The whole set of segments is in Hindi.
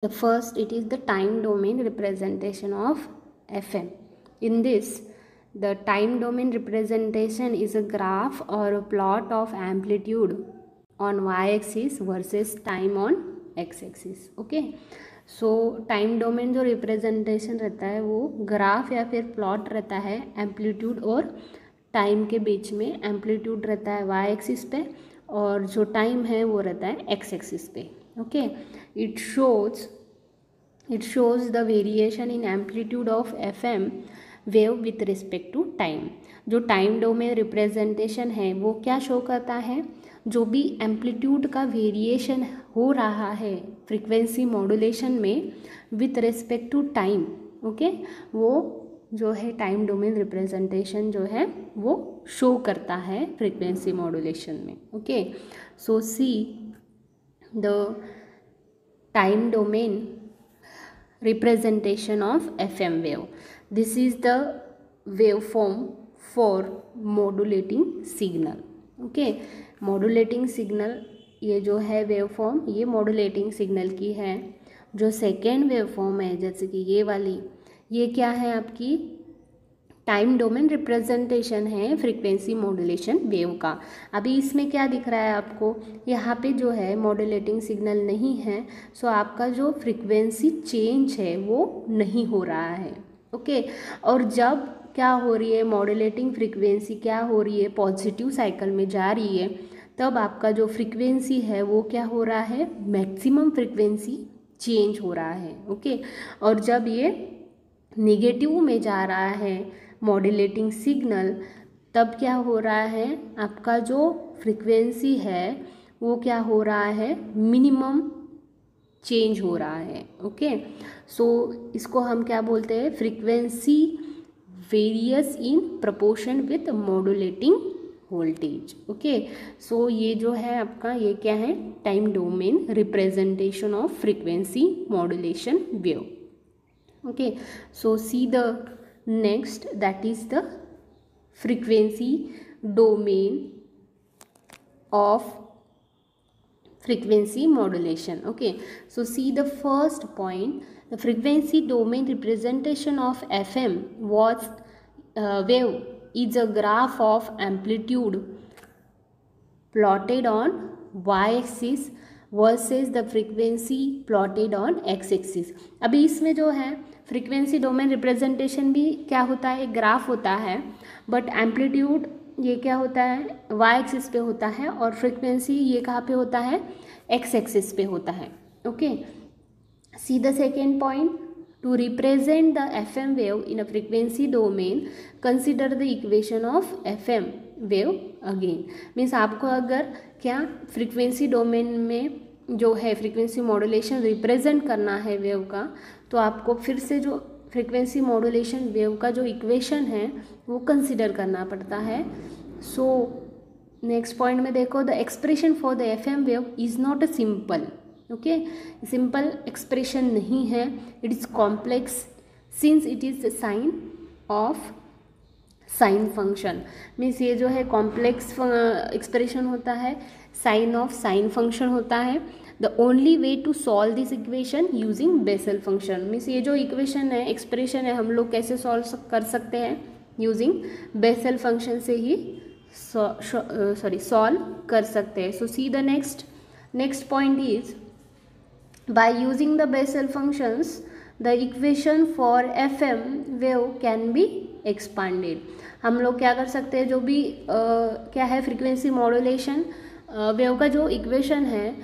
The first, it is the time domain representation of FM. In this, the time domain representation is a graph or a plot of amplitude on y-axis versus time on x-axis. Okay, so time domain जो रिप्रेजेंटेशन रहता है वो ग्राफ या फिर प्लॉट रहता है एम्पलीट्यूड और टाइम के बीच में. एम्पलीट्यूड रहता है वाई एक्सिस पे और जो टाइम है वो रहता है एक्स एक्सिस पे. Okay, it shows the variation in amplitude of FM wave with respect to time. जो टाइम डोमेन रिप्रेजेंटेशन है वो क्या शो करता है, जो भी एम्पलीट्यूड का वेरिएशन हो रहा है फ्रीक्वेंसी मॉड्यूलेशन में with respect to time. Okay, वो जो है टाइम डोमेन रिप्रेजेंटेशन जो है वो शो करता है फ्रीक्वेंसी मॉड्यूलेशन में. Okay, so see the time domain representation of FM wave. This is the waveform for modulating signal. Okay, modulating signal ये जो है waveform ये modulating signal की है. जो second waveform है जैसे कि ये वाली, ये क्या है आपकी टाइम डोमेन रिप्रेजेंटेशन है फ्रीक्वेंसी मॉड्यूलेशन वेव का. अभी इसमें क्या दिख रहा है आपको, यहाँ पे जो है मॉड्यूलेटिंग सिग्नल नहीं है, सो आपका जो फ्रीक्वेंसी चेंज है वो नहीं हो रहा है. ओके, और जब क्या हो रही है मॉड्यूलेटिंग फ्रीक्वेंसी क्या हो रही है पॉजिटिव साइकिल में जा रही है, तब आपका जो फ्रीक्वेंसी है वो क्या हो रहा है मैक्सिमम फ्रीक्वेंसी चेंज हो रहा है. ओके, और जब ये नेगेटिव में जा रहा है मॉड्यूलेटिंग सिग्नल, तब क्या हो रहा है आपका जो फ्रीक्वेंसी है वो क्या हो रहा है मिनिमम चेंज हो रहा है. ओके, सो इसको हम क्या बोलते हैं frequency varies in proportion with modulating voltage. Okay, so ये जो है आपका ये क्या है time domain representation of frequency modulation wave. Okay, so see the next, that is the frequency domain of frequency modulation. Okay, so see the first point, the frequency domain representation of FM was wave is a graph of amplitude plotted on y-axis versus the frequency plotted on x axis. अभी इसमें जो है फ्रीक्वेंसी डोमेन रिप्रेजेंटेशन भी क्या होता है एक ग्राफ होता है, बट एम्पलीट्यूड ये क्या होता है वाई एक्सिस पे होता है और फ्रीक्वेंसी ये कहाँ पे होता है एक्स एक्सिस पे होता है. Okay, see the second point, to represent the F M wave in a frequency domain consider the equation of F M wave again. Means आपको अगर क्या फ्रीक्वेंसी डोमेन में जो है फ्रीक्वेंसी मॉड्यूलेशन रिप्रेजेंट करना है वेव का, तो आपको फिर से जो फ्रीक्वेंसी मॉड्यूलेशन वेव का जो इक्वेशन है वो कंसिडर करना पड़ता है. सो नेक्स्ट पॉइंट में देखो, the expression for the F M wave is not a simple. Okay, simple expression नहीं है, it is complex since it is the sine of sine function. Means ये जो है कॉम्प्लेक्स एक्सप्रेशन होता है, साइन ऑफ साइन फंक्शन होता है. The only way to solve this equation using Bessel function. Means ये जो इक्वेशन है एक्सप्रेशन है हम लोग कैसे सॉल्व कर सकते हैं यूजिंग बेसल फंक्शन से ही सॉल्व कर सकते हैं. So see the next point is by using the Bessel functions the equation for F M wave can be expanded. हम लोग क्या कर सकते हैं जो भी क्या है फ्रीक्वेंसी मॉड्यूलेशन वेव का जो इक्वेशन है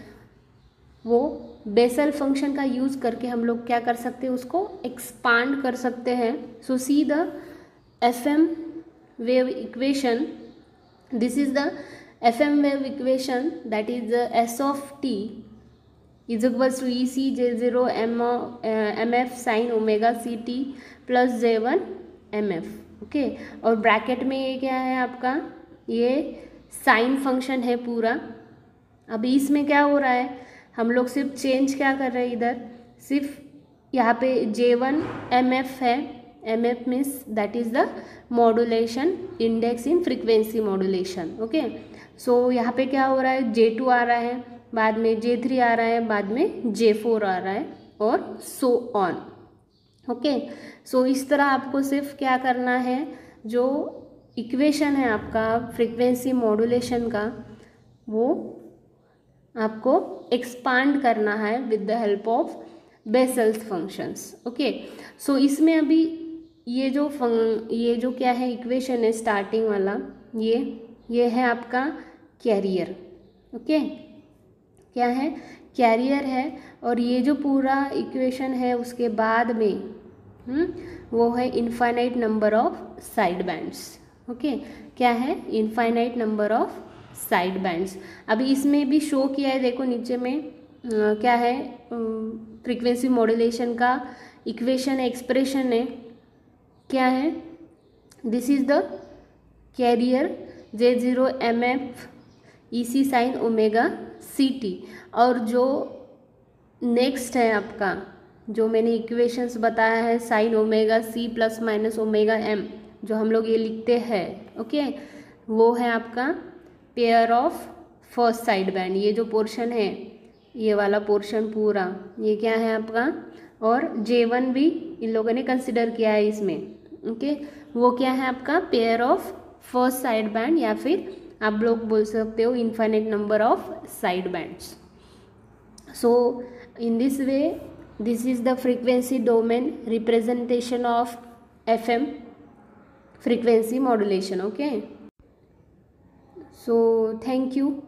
वो बेसल फंक्शन का यूज़ करके हम लोग क्या कर सकते हैं उसको एक्सपांड कर सकते हैं. So see the F M wave equation, this is the F M wave equation that is S of T is equals to E C J zero M F sine omega C T plus J one M F. Okay, और ब्रैकेट में ये क्या है आपका ये साइन फंक्शन है पूरा. अभी इसमें क्या हो रहा है हम लोग सिर्फ चेंज क्या कर रहे हैं इधर, सिर्फ यहाँ पे J1 MF है. MF means that is the modulation index in frequency modulation. Okay, so यहाँ पे क्या हो रहा है J2 आ रहा है, बाद में J3 आ रहा है, बाद में J4 आ रहा है. और सो ऑन। ओके, सो इस तरह आपको सिर्फ क्या करना है, जो इक्वेशन है आपका फ्रीक्वेंसी मॉड्यूलेशन का, वो आपको एक्सपांड करना है with the help of Bessel's functions. Okay, so इसमें अभी ये जो क्या है इक्वेशन है स्टार्टिंग वाला, ये है आपका कैरियर। ओके, क्या है, कैरियर है। और ये जो पूरा इक्वेशन है उसके बाद में वो है infinite number of side bands. Okay, क्या है, infinite number of side bands. अभी इसमें भी शो किया है, देखो नीचे में क्या है, फ्रीक्वेंसी मॉड्यूलेशन का इक्वेशन एक्सप्रेशन है, क्या है, this is the carrier J0 MF EC sine omega CT। और जो नेक्स्ट है आपका, जो मैंने इक्वेशंस बताया है sine omega C plus minus omega M, जो हम लोग ये लिखते हैं, ओके, वो है आपका pair of first side band. ये जो पोर्शन है, ये वाला पोर्शन पूरा, ये क्या है आपका, और J1 भी इन लोगों ने कंसिडर किया है इसमें। ओके, वो क्या है आपका pair of first side band, या फिर आप लोग बोल सकते हो infinite number of side bands. So in this way this is the frequency domain representation of FM frequency modulation. Okay, so thank you.